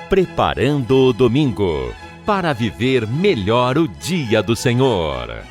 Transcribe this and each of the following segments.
Preparando o domingo para viver melhor o dia do Senhor.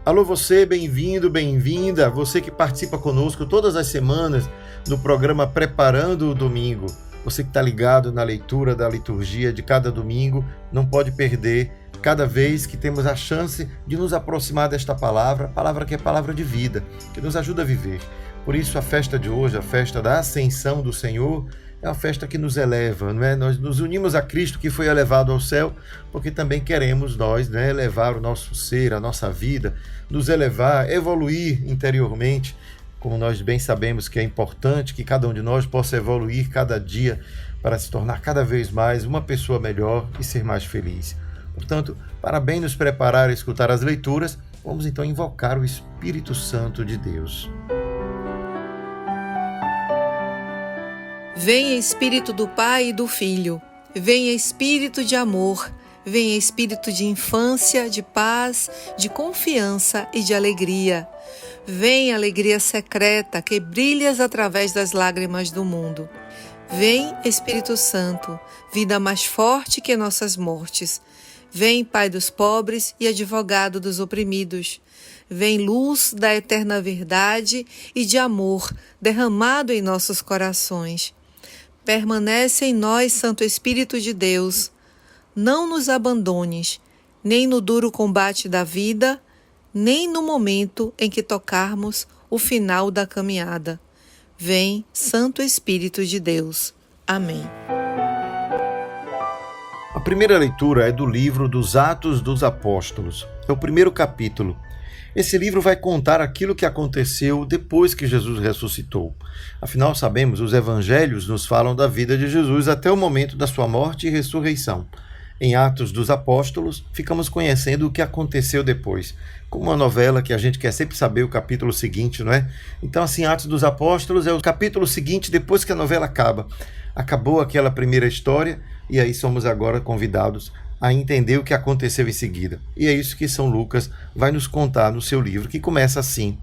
Alô você, bem-vindo, bem-vinda, você que participa conosco todas as semanas no programa Preparando o Domingo. Você que está ligado na leitura da liturgia de cada domingo, não pode perder cada vez que temos a chance de nos aproximar desta palavra que é palavra de vida, que nos ajuda a viver. Por isso a festa de hoje, a festa da Ascensão do Senhor, é uma festa que nos eleva, não é? Nós nos unimos a Cristo que foi elevado ao céu, porque também queremos nós, né, elevar o nosso ser, a nossa vida, nos elevar, evoluir interiormente, como nós bem sabemos que é importante que cada um de nós possa evoluir cada dia para se tornar cada vez mais uma pessoa melhor e ser mais feliz. Portanto, para bem nos preparar a escutar as leituras, vamos então invocar o Espírito Santo de Deus. Venha Espírito do Pai e do Filho, venha Espírito de amor, venha Espírito de infância, de paz, de confiança e de alegria. Vem alegria secreta que brilhas através das lágrimas do mundo. Vem Espírito Santo, vida mais forte que nossas mortes. Vem Pai dos pobres e advogado dos oprimidos. Vem luz da eterna verdade e de amor derramado em nossos corações. Permanece em nós, Santo Espírito de Deus. Não nos abandones, nem no duro combate da vida, nem no momento em que tocarmos o final da caminhada. Vem, Santo Espírito de Deus. Amém. A primeira leitura é do livro dos Atos dos Apóstolos. É o primeiro capítulo. Esse livro vai contar aquilo que aconteceu depois que Jesus ressuscitou. Afinal, sabemos, os evangelhos nos falam da vida de Jesus até o momento da sua morte e ressurreição. Em Atos dos Apóstolos, ficamos conhecendo o que aconteceu depois. Como uma novela que a gente quer sempre saber o capítulo seguinte, não é? Então, assim, Atos dos Apóstolos é o capítulo seguinte depois que a novela acaba. Acabou aquela primeira história e aí somos agora convidados a entender o que aconteceu em seguida. E é isso que São Lucas vai nos contar no seu livro, que começa assim: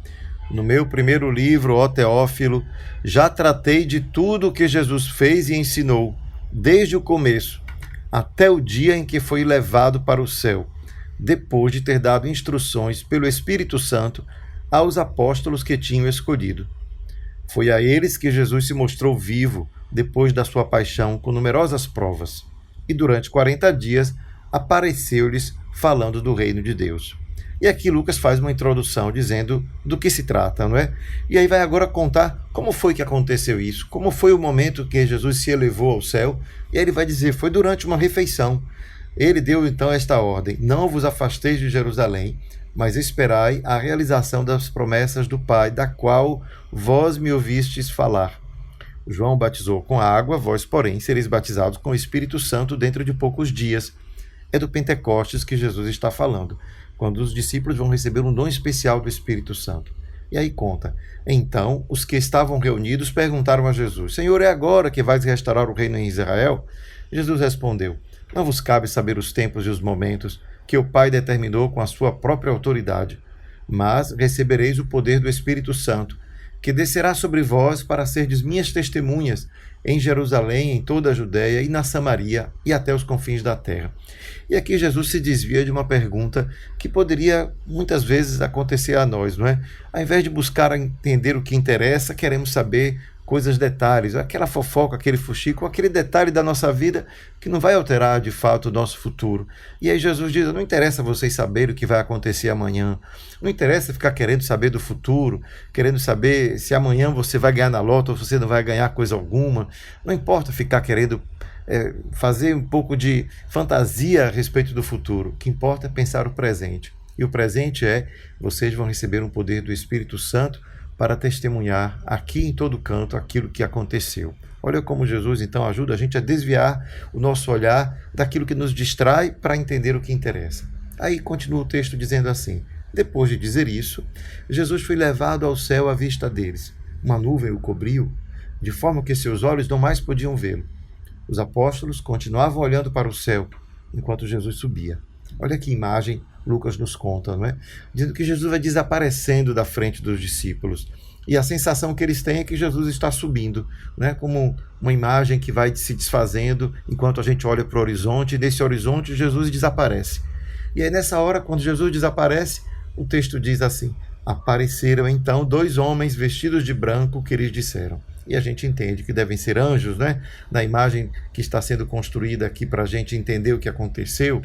no meu primeiro livro, ó Teófilo, já tratei de tudo o que Jesus fez e ensinou, desde o começo, até o dia em que foi levado para o céu, depois de ter dado instruções pelo Espírito Santo aos apóstolos que tinham escolhido. Foi a eles que Jesus se mostrou vivo, depois da sua paixão, com numerosas provas. E durante 40 dias apareceu-lhes falando do reino de Deus. E aqui Lucas faz uma introdução dizendo do que se trata, não é? E aí vai agora contar como foi que aconteceu isso, como foi o momento que Jesus se elevou ao céu, e aí ele vai dizer, foi durante uma refeição. Ele deu então esta ordem: não vos afasteis de Jerusalém, mas esperai a realização das promessas do Pai, da qual vós me ouvistes falar. João batizou com água, vós, porém, sereis batizados com o Espírito Santo dentro de poucos dias. É do Pentecostes que Jesus está falando, quando os discípulos vão receber um dom especial do Espírito Santo. E aí conta: então os que estavam reunidos perguntaram a Jesus: Senhor, é agora que vais restaurar o reino em Israel? Jesus respondeu: não vos cabe saber os tempos e os momentos que o Pai determinou com a sua própria autoridade, mas recebereis o poder do Espírito Santo, que descerá sobre vós para serdes minhas testemunhas em Jerusalém, em toda a Judéia e na Samaria e até os confins da terra. E aqui Jesus se desvia de uma pergunta que poderia muitas vezes acontecer a nós, não é? Ao invés de buscar entender o que interessa, queremos saber coisas, detalhes, aquela fofoca, aquele fuxico, aquele detalhe da nossa vida que não vai alterar de fato o nosso futuro. E aí Jesus diz: não interessa vocês saberem o que vai acontecer amanhã, não interessa ficar querendo saber do futuro, querendo saber se amanhã você vai ganhar na loto ou você não vai ganhar coisa alguma, não importa ficar querendo fazer um pouco de fantasia a respeito do futuro. O que importa é pensar o presente. E o presente é: vocês vão receber um poder do Espírito Santo para testemunhar aqui em todo canto aquilo que aconteceu. Olha como Jesus então ajuda a gente a desviar o nosso olhar daquilo que nos distrai para entender o que interessa. Aí continua o texto dizendo assim: depois de dizer isso, Jesus foi levado ao céu à vista deles. Uma nuvem o cobriu, de forma que seus olhos não mais podiam vê-lo. Os apóstolos continuavam olhando para o céu, enquanto Jesus subia. Olha que imagem Lucas nos conta, não é? Dizendo que Jesus vai desaparecendo da frente dos discípulos. E a sensação que eles têm é que Jesus está subindo, né? Como uma imagem que vai se desfazendo enquanto a gente olha para o horizonte, e desse horizonte Jesus desaparece. E aí nessa hora, quando Jesus desaparece, o texto diz assim: apareceram então 2 homens vestidos de branco que lhes disseram. E a gente entende que devem ser anjos, né? Na imagem que está sendo construída aqui para a gente entender o que aconteceu.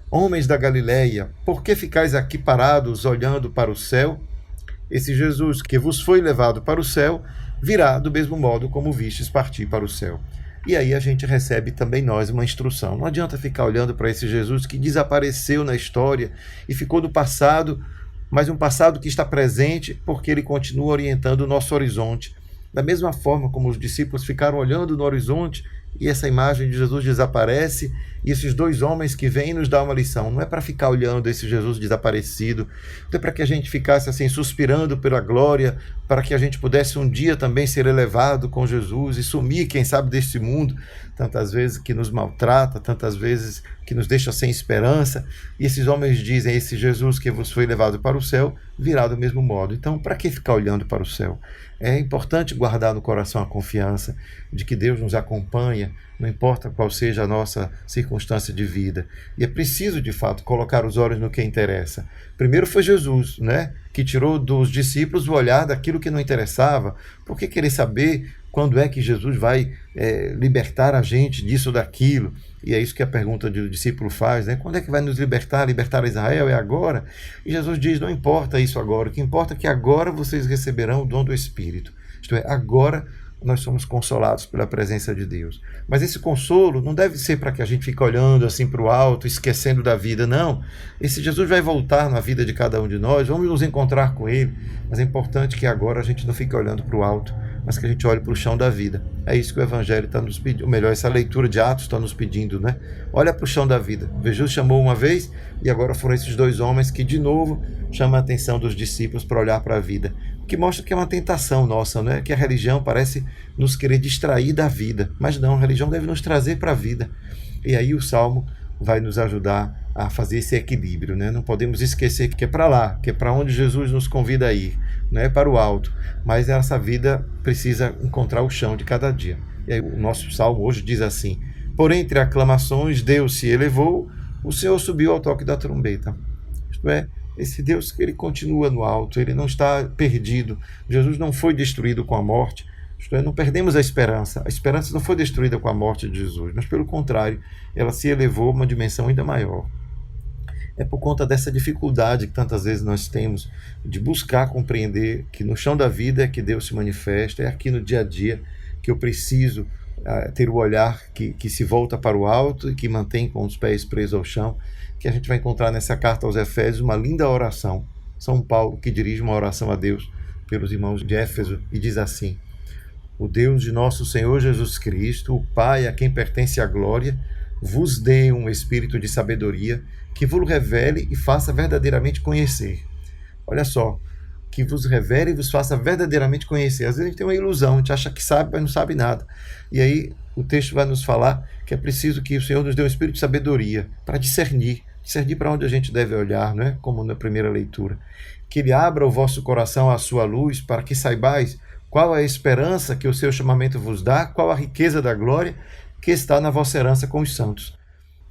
Homens da Galileia, por que ficais aqui parados olhando para o céu? Esse Jesus que vos foi levado para o céu virá do mesmo modo como vistes partir para o céu. E aí a gente recebe também nós uma instrução. Não adianta ficar olhando para esse Jesus que desapareceu na história e ficou no passado, mas um passado que está presente porque ele continua orientando o nosso horizonte. Da mesma forma como os discípulos ficaram olhando no horizonte e essa imagem de Jesus desaparece, e esses 2 homens que vêm nos dar uma lição. Não é para ficar olhando esse Jesus desaparecido, não é para que a gente ficasse assim suspirando pela glória, para que a gente pudesse um dia também ser elevado com Jesus e sumir, quem sabe, deste mundo, tantas vezes que nos maltrata, tantas vezes que nos deixa sem esperança. E esses homens dizem: esse Jesus que vos foi levado para o céu virá do mesmo modo. Então, para que ficar olhando para o céu? É importante guardar no coração a confiança de que Deus nos acompanha, não importa qual seja a nossa circunstância de vida. E é preciso, de fato, colocar os olhos no que interessa. Primeiro foi Jesus, né, que tirou dos discípulos o olhar daquilo que não interessava. Por que querer saber quando é que Jesus vai libertar a gente disso ou daquilo? E é isso que a pergunta do discípulo faz, né? Quando é que vai nos libertar Israel? É agora? E Jesus diz: não importa isso agora, o que importa é que agora vocês receberão o dom do Espírito. Isto é, agora nós somos consolados pela presença de Deus. Mas esse consolo não deve ser para que a gente fique olhando assim para o alto, esquecendo da vida, não. Esse Jesus vai voltar na vida de cada um de nós, vamos nos encontrar com Ele, mas é importante que agora a gente não fique olhando para o alto, mas que a gente olhe para o chão da vida. É isso que o Evangelho está nos pedindo, ou melhor, essa leitura de Atos está nos pedindo, né? Olha para o chão da vida. Jesus chamou uma vez e agora foram esses 2 homens que de novo chamam a atenção dos discípulos para olhar para a vida. O que mostra que é uma tentação nossa, né? Que a religião parece nos querer distrair da vida, mas não, a religião deve nos trazer para a vida. E aí o Salmo vai nos ajudar a fazer esse equilíbrio, né? Não podemos esquecer que é para lá, que é para onde Jesus nos convida a ir, não é para o alto, mas essa vida precisa encontrar o chão de cada dia. E aí o nosso Salmo hoje diz assim: por entre aclamações Deus se elevou, o Senhor subiu ao toque da trombeta. Isto é, esse Deus que ele continua no alto, ele não está perdido. Jesus não foi destruído com a morte. Isto é, não perdemos a esperança não foi destruída com a morte de Jesus, mas pelo contrário, ela se elevou a uma dimensão ainda maior. É por conta dessa dificuldade que tantas vezes nós temos de buscar compreender que no chão da vida é que Deus se manifesta, é aqui no dia a dia que eu preciso ter o olhar que se volta para o alto e que mantém com os pés presos ao chão, que a gente vai encontrar nessa carta aos Efésios uma linda oração. São Paulo que dirige uma oração a Deus pelos irmãos de Éfeso e diz assim: o Deus de nosso Senhor Jesus Cristo, o Pai a quem pertence a glória, vos dê um espírito de sabedoria que vos revele e faça verdadeiramente conhecer. Olha só, que vos revele e vos faça verdadeiramente conhecer. Às vezes a gente tem uma ilusão, a gente acha que sabe, mas não sabe nada. E aí o texto vai nos falar que é preciso que o Senhor nos dê um espírito de sabedoria para discernir para onde a gente deve olhar, não é? Como na primeira leitura. Que Ele abra o vosso coração à sua luz, para que saibais qual é a esperança que o seu chamamento vos dá, qual a riqueza da glória que está na vossa herança com os santos.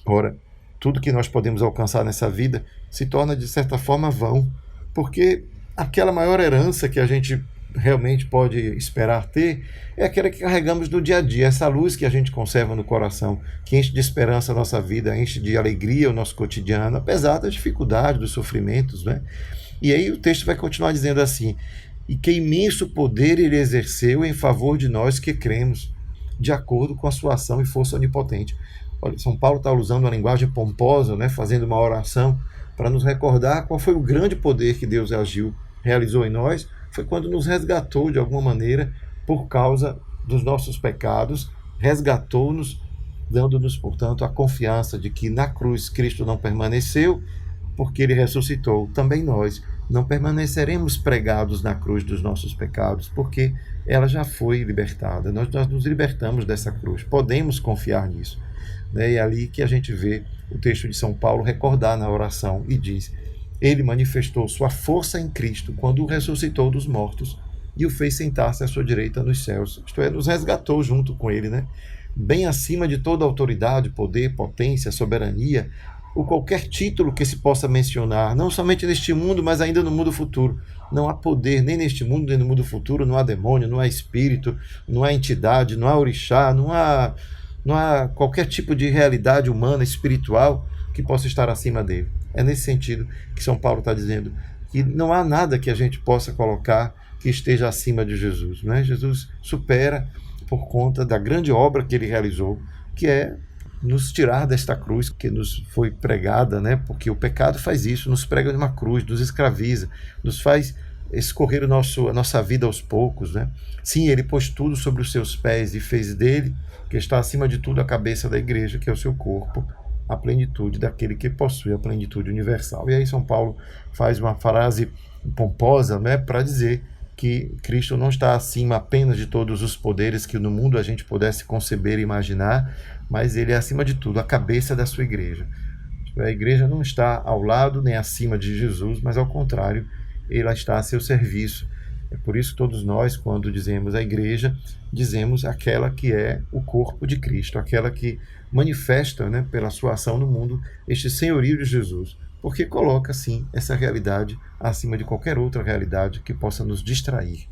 Ora, tudo que nós podemos alcançar nessa vida se torna, de certa forma, vão, porque aquela maior herança que a gente realmente pode esperar ter é aquela que carregamos no dia a dia, essa luz que a gente conserva no coração, que enche de esperança a nossa vida, enche de alegria o nosso cotidiano, apesar das dificuldades, dos sofrimentos, né? E aí o texto vai continuar dizendo assim: e que imenso poder ele exerceu em favor de nós que cremos, de acordo com a sua ação e força onipotente. Olha, São Paulo está usando uma linguagem pomposa, né, fazendo uma oração para nos recordar qual foi o grande poder que Deus realizou em nós. Foi quando nos resgatou de alguma maneira por causa dos nossos pecados, resgatou-nos, dando-nos, portanto, a confiança de que na cruz Cristo não permaneceu, porque Ele ressuscitou. Também nós não permaneceremos pregados na cruz dos nossos pecados, porque ela já foi libertada. Nós nos libertamos dessa cruz. Podemos confiar nisso. E é ali que a gente vê o texto de São Paulo recordar na oração e diz: Ele manifestou sua força em Cristo quando o ressuscitou dos mortos, e o fez sentar-se à sua direita nos céus. Isto é, nos resgatou junto com ele, né? Bem acima de toda autoridade, poder, potência, soberania, ou qualquer título que se possa mencionar, não somente neste mundo, mas ainda no mundo futuro. Não há poder nem neste mundo, nem no mundo futuro, não há demônio, não há espírito, não há entidade, não há orixá, não há qualquer tipo de realidade humana, espiritual, que possa estar acima dele. É nesse sentido que São Paulo está dizendo que não há nada que a gente possa colocar que esteja acima de Jesus, né? Jesus supera por conta da grande obra que ele realizou, que é nos tirar desta cruz que nos foi pregada, né? Porque o pecado faz isso, nos prega numa cruz, nos escraviza, nos faz escorrer a nossa vida aos poucos, né? Sim, ele pôs tudo sobre os seus pés e fez dele, que está acima de tudo, a cabeça da igreja, que é o seu corpo, a plenitude daquele que possui a plenitude universal. E aí São Paulo faz uma frase pomposa, né, para dizer que Cristo não está acima apenas de todos os poderes que no mundo a gente pudesse conceber e imaginar, mas ele é acima de tudo, a cabeça da sua igreja. A igreja não está ao lado nem acima de Jesus, mas ao contrário, ela está a seu serviço. É por isso que todos nós, quando dizemos a igreja, dizemos aquela que é o corpo de Cristo, aquela que manifesta, né, pela sua ação no mundo, este senhorio de Jesus, porque coloca, sim, essa realidade acima de qualquer outra realidade que possa nos distrair.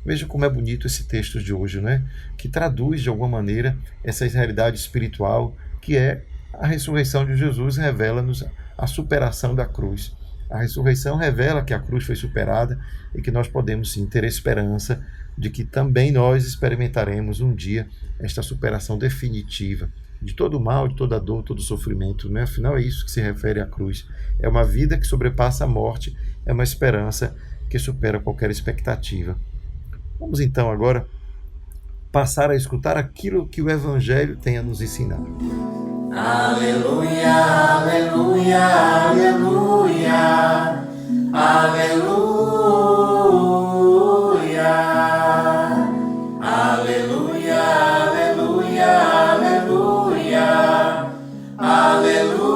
Veja como é bonito esse texto de hoje, né? Que traduz, de alguma maneira, essa realidade espiritual, que é a ressurreição de Jesus, revela-nos a superação da cruz. A ressurreição revela que a cruz foi superada e que nós podemos, sim, ter esperança de que também nós experimentaremos um dia esta superação definitiva de todo o mal, de toda a dor, todo o sofrimento, né? Afinal, é isso que se refere à cruz. É uma vida que sobrepassa a morte, é uma esperança que supera qualquer expectativa. Vamos então agora passar a escutar aquilo que o Evangelho tem a nos ensinar. Aleluia, aleluia, aleluia, aleluia, aleluia, aleluia, aleluia, aleluia.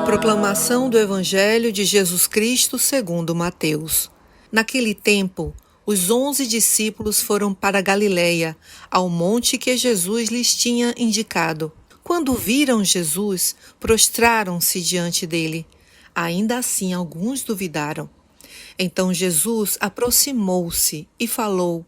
Proclamação do Evangelho de Jesus Cristo segundo Mateus. Naquele tempo, os 11 discípulos foram para Galiléia, ao monte que Jesus lhes tinha indicado. Quando viram Jesus, prostraram-se diante dele. Ainda assim, alguns duvidaram. Então Jesus aproximou-se e falou: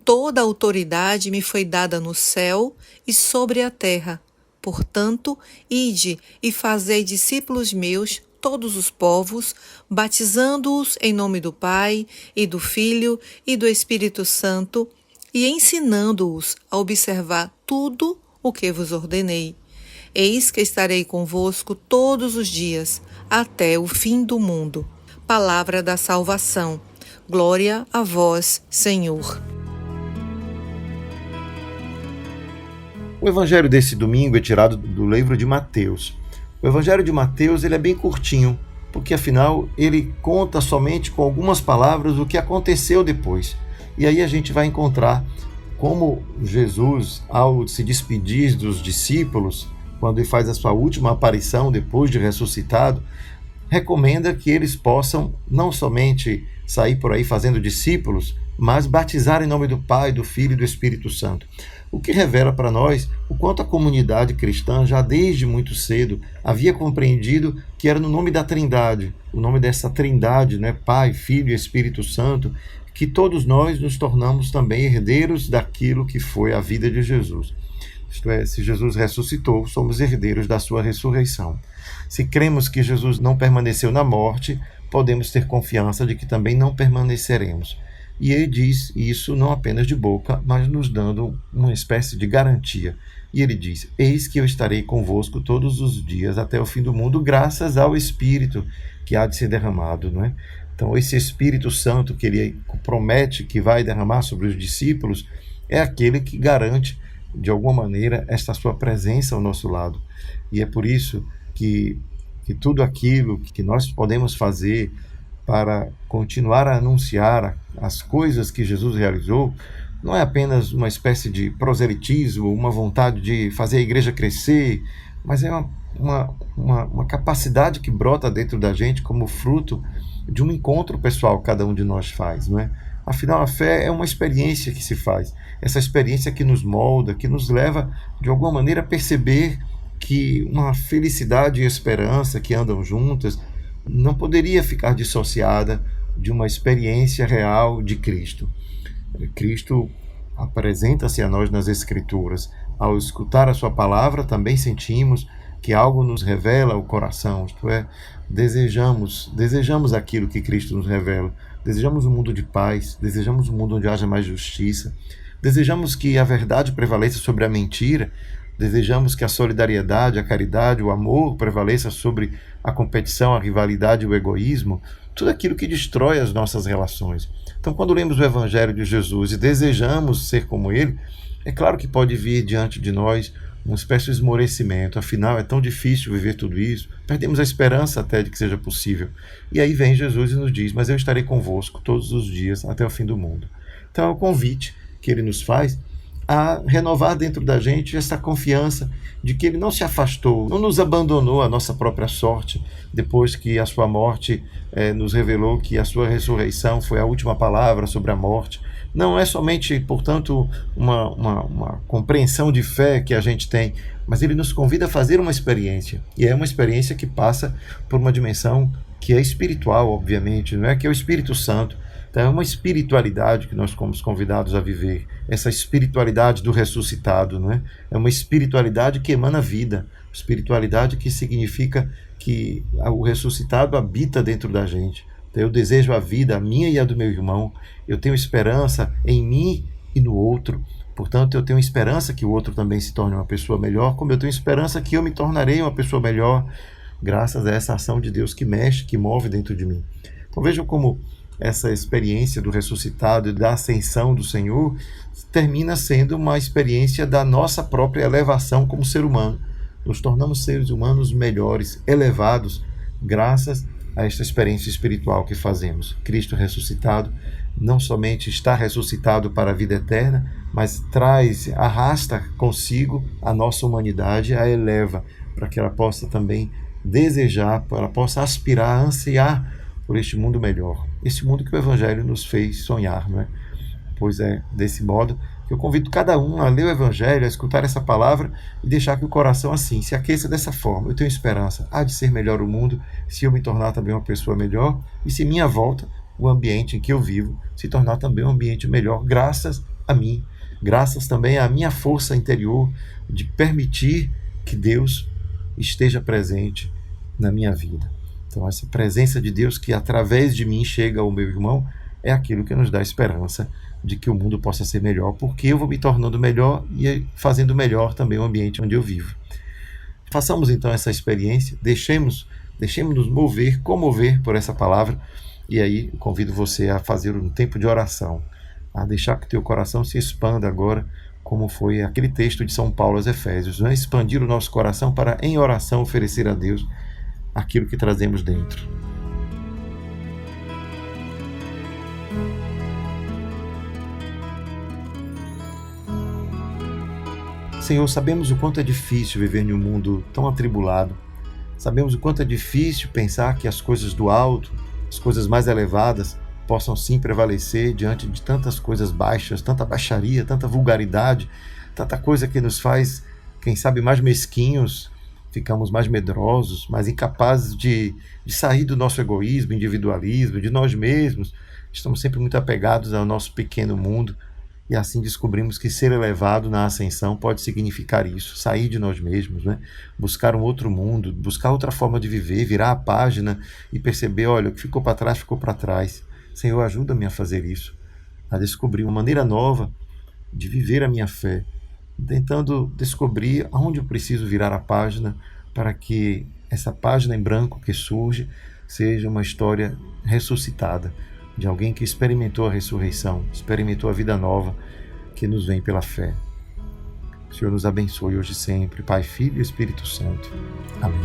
Toda a autoridade me foi dada no céu e sobre a terra. Portanto, ide e fazei discípulos meus todos os povos, batizando-os em nome do Pai, e do Filho, e do Espírito Santo, e ensinando-os a observar tudo o que vos ordenei. Eis que estarei convosco todos os dias, até o fim do mundo. Palavra da salvação. Glória a vós, Senhor. O evangelho desse domingo é tirado do livro de Mateus. O Evangelho de Mateus ele é bem curtinho, porque afinal ele conta somente com algumas palavras o que aconteceu depois. E aí a gente vai encontrar como Jesus, ao se despedir dos discípulos, quando ele faz a sua última aparição depois de ressuscitado, recomenda que eles possam não somente sair por aí fazendo discípulos, mas batizar em nome do Pai, do Filho e do Espírito Santo. O que revela para nós o quanto a comunidade cristã, já desde muito cedo, havia compreendido que era no nome da Trindade, o nome dessa Trindade, né, Pai, Filho e Espírito Santo, que todos nós nos tornamos também herdeiros daquilo que foi a vida de Jesus. Isto é, se Jesus ressuscitou, somos herdeiros da sua ressurreição. Se cremos que Jesus não permaneceu na morte, podemos ter confiança de que também não permaneceremos. E ele diz isso não apenas de boca, mas nos dando uma espécie de garantia. E ele diz: Eis que eu estarei convosco todos os dias até o fim do mundo, graças ao Espírito que há de ser derramado. Não é? Então, esse Espírito Santo que ele promete que vai derramar sobre os discípulos é aquele que garante, de alguma maneira, esta sua presença ao nosso lado. E é por isso que tudo aquilo que nós podemos fazer para continuar a anunciar as coisas que Jesus realizou, não é apenas uma espécie de proselitismo, uma vontade de fazer a igreja crescer, mas é uma capacidade que brota dentro da gente como fruto de um encontro pessoal que cada um de nós faz, não é? Afinal, a fé é uma experiência que se faz. Essa experiência que nos molda, que nos leva, de alguma maneira, a perceber que uma felicidade e esperança que andam juntas não poderia ficar dissociada de uma experiência real de Cristo. Cristo apresenta-se a nós nas Escrituras. Ao escutar a sua palavra, também sentimos que algo nos revela o coração, isto é, desejamos aquilo que Cristo nos revela. Desejamos um mundo de paz, desejamos um mundo onde haja mais justiça, desejamos que a verdade prevaleça sobre a mentira, desejamos que a solidariedade, a caridade, o amor prevaleça sobre a competição, a rivalidade e o egoísmo, tudo aquilo que destrói as nossas relações. Então, quando lemos o Evangelho de Jesus e desejamos ser como Ele, é claro que pode vir diante de nós uma espécie de esmorecimento. Afinal, é tão difícil viver tudo isso, perdemos a esperança até de que seja possível. E aí vem Jesus e nos diz: mas eu estarei convosco todos os dias até o fim do mundo. Então é o convite que Ele nos faz a renovar dentro da gente essa confiança de que Ele não se afastou, não nos abandonou à nossa própria sorte, depois que a sua morte nos revelou que a sua ressurreição foi a última palavra sobre a morte. Não é somente, portanto, uma compreensão de fé que a gente tem, mas Ele nos convida a fazer uma experiência. E é uma experiência que passa por uma dimensão que é espiritual, obviamente, não é? Que é o Espírito Santo. Então é uma espiritualidade que nós fomos convidados a viver. Essa espiritualidade do ressuscitado, não é? É uma espiritualidade que emana vida. Espiritualidade que significa que o ressuscitado habita dentro da gente. Eu desejo a vida, a minha e a do meu irmão. Eu tenho esperança em mim e no outro. Portanto, eu tenho esperança que o outro também se torne uma pessoa melhor, como eu tenho esperança que eu me tornarei uma pessoa melhor, graças a essa ação de Deus que mexe, que move dentro de mim. Então vejam como essa experiência do ressuscitado e da ascensão do Senhor termina sendo uma experiência da nossa própria elevação como ser humano. Nos tornamos seres humanos melhores, elevados, graças a esta experiência espiritual que fazemos. Cristo ressuscitado não somente está ressuscitado para a vida eterna, mas arrasta consigo a nossa humanidade, a eleva, para que ela possa também desejar, para ela possa aspirar, ansiar por este mundo melhor. Esse mundo que o Evangelho nos fez sonhar, não é? Pois é desse modo que eu convido cada um a ler o Evangelho, a escutar essa palavra e deixar que o coração assim se aqueça dessa forma. Eu tenho esperança, há de ser melhor o mundo se eu me tornar também uma pessoa melhor e se minha volta, o ambiente em que eu vivo, se tornar também um ambiente melhor, graças a mim, graças também à minha força interior de permitir que Deus esteja presente na minha vida. Então essa presença de Deus que através de mim chega ao meu irmão é aquilo que nos dá esperança de que o mundo possa ser melhor, porque eu vou me tornando melhor e fazendo melhor também o ambiente onde eu vivo. Façamos então essa experiência, deixemos-nos mover, comover por essa palavra, e aí eu convido você a fazer um tempo de oração, a deixar que teu coração se expanda agora, como foi aquele texto de São Paulo aos Efésios, né? Expandir o nosso coração para, em oração, oferecer a Deus aquilo que trazemos dentro. Senhor, sabemos o quanto é difícil viver em um mundo tão atribulado. Sabemos o quanto é difícil pensar que as coisas do alto, as coisas mais elevadas, possam sim prevalecer diante de tantas coisas baixas, tanta baixaria, tanta vulgaridade, tanta coisa que nos faz, quem sabe, mais mesquinhos, ficamos mais medrosos, mais incapazes de sair do nosso egoísmo, individualismo, de nós mesmos. Estamos sempre muito apegados ao nosso pequeno mundo. E assim descobrimos que ser elevado na ascensão pode significar isso, sair de nós mesmos, né? Buscar um outro mundo, buscar outra forma de viver, virar a página e perceber, olha, o que ficou para trás, ficou para trás. Senhor, ajuda-me a fazer isso, a descobrir uma maneira nova de viver a minha fé, tentando descobrir aonde eu preciso virar a página para que essa página em branco que surge seja uma história ressuscitada, de alguém que experimentou a ressurreição, experimentou a vida nova que nos vem pela fé. O Senhor nos abençoe hoje e sempre, Pai, Filho e Espírito Santo. Amém.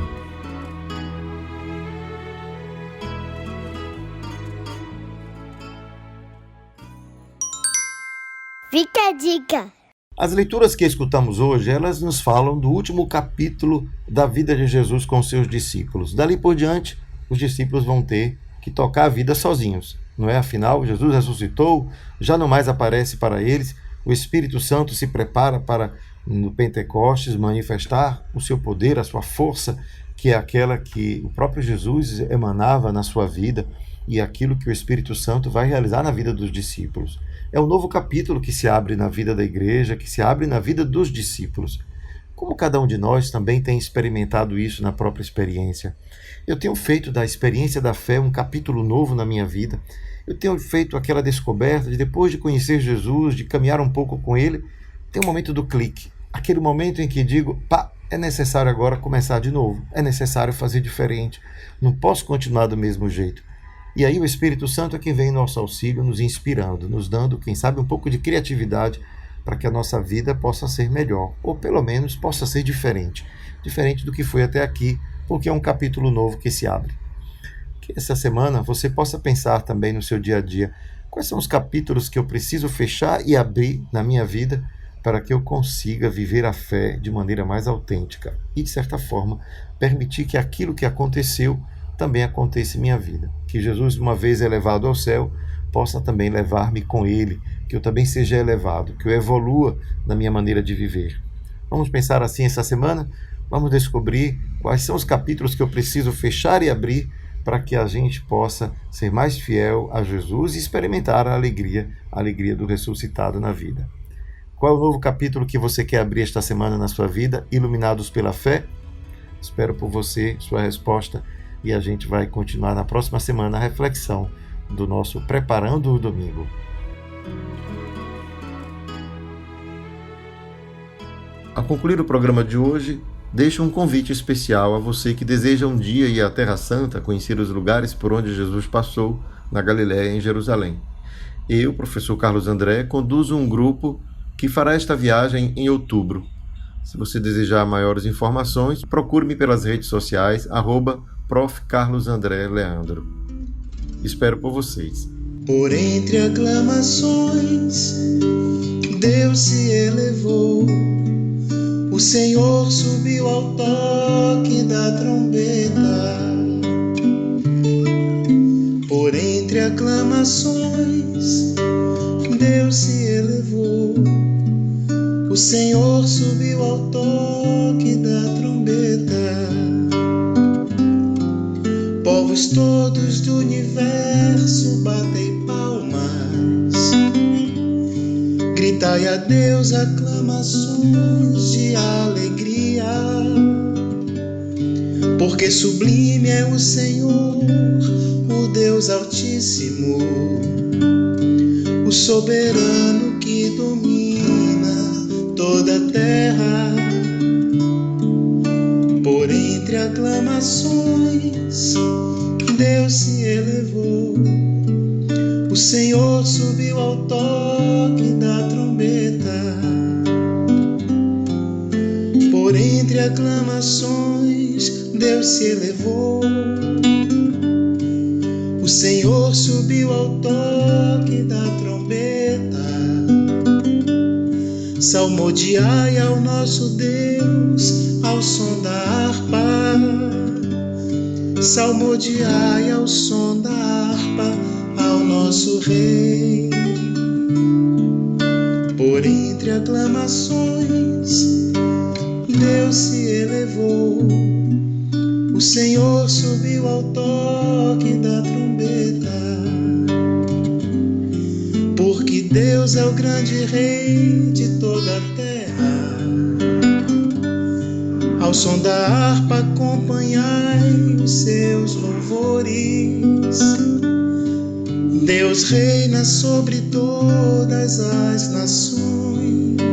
Fica a dica! As leituras que escutamos hoje, elas nos falam do último capítulo da vida de Jesus com seus discípulos. Dali por diante, os discípulos vão ter que tocar a vida sozinhos, não é? Afinal, Jesus ressuscitou, já não mais aparece para eles, o Espírito Santo se prepara para, no Pentecostes, manifestar o seu poder, a sua força, que é aquela que o próprio Jesus emanava na sua vida e aquilo que o Espírito Santo vai realizar na vida dos discípulos. É um novo capítulo que se abre na vida da igreja, que se abre na vida dos discípulos. Como cada um de nós também tem experimentado isso na própria experiência. Eu tenho feito da experiência da fé um capítulo novo na minha vida. Eu tenho feito aquela descoberta de, depois de conhecer Jesus, de caminhar um pouco com Ele, tem um momento do clique. Aquele momento em que digo, é necessário agora começar de novo. É necessário fazer diferente. Não posso continuar do mesmo jeito. E aí o Espírito Santo é quem vem em nosso auxílio, nos inspirando, nos dando, quem sabe, um pouco de criatividade para que a nossa vida possa ser melhor, ou pelo menos possa ser diferente do que foi até aqui, porque é um capítulo novo que se abre. Que essa semana você possa pensar também no seu dia a dia, quais são os capítulos que eu preciso fechar e abrir na minha vida para que eu consiga viver a fé de maneira mais autêntica e, de certa forma, permitir que aquilo que aconteceu também aconteça em minha vida. Que Jesus, uma vez elevado ao céu, possa também levar-me com Ele, que eu também seja elevado, que eu evolua na minha maneira de viver. Vamos pensar assim essa semana? Vamos descobrir quais são os capítulos que eu preciso fechar e abrir para que a gente possa ser mais fiel a Jesus e experimentar a alegria do ressuscitado na vida. Qual é o novo capítulo que você quer abrir esta semana na sua vida, iluminados pela fé? Espero por você, sua resposta, e a gente vai continuar na próxima semana a reflexão do nosso Preparando o Domingo. Ao concluir o programa de hoje, deixo um convite especial a você que deseja um dia ir à Terra Santa, conhecer os lugares por onde Jesus passou, na Galiléia e em Jerusalém. Eu, professor Carlos André, conduzo um grupo que fará esta viagem em outubro. Se você desejar maiores informações, procure-me pelas redes sociais, @Prof. Carlos André Leandro. Espero por vocês. Por entre aclamações, Deus se elevou, o Senhor subiu ao toque da trombeta. Por entre aclamações, Deus se elevou, o Senhor subiu ao toque da trombeta. Povos todos do universo, batei palmas, gritai a Deus aclamações de alegria, porque sublime é o Senhor, o Deus Altíssimo, o soberano que domina toda a terra. Por entre aclamações, Deus se elevou, o Senhor subiu ao toque da trombeta. Por entre aclamações, Deus se elevou, o Senhor subiu ao toque da trombeta. Salmodiai ao nosso Deus ao som da harpa, salmodiai ao som da harpa ao nosso Rei. Por entre aclamações, Deus se elevou, o Senhor subiu ao toque da trombeta. Porque Deus é o grande Rei de toda a terra. Ao som da harpa acompanhai os seus louvores. Deus reina sobre todas as nações,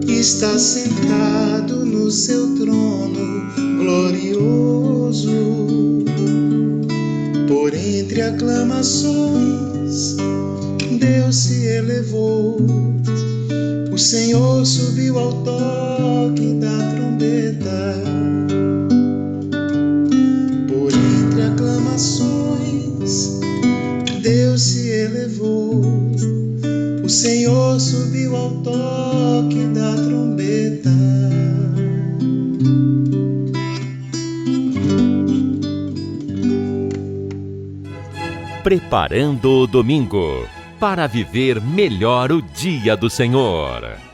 está sentado no seu trono glorioso. Por entre aclamações, Deus se elevou, o Senhor subiu ao toque da trombeta. Por entre aclamações, Deus se elevou, o Senhor subiu ao toque da trombeta. Preparando o domingo para viver melhor o dia do Senhor.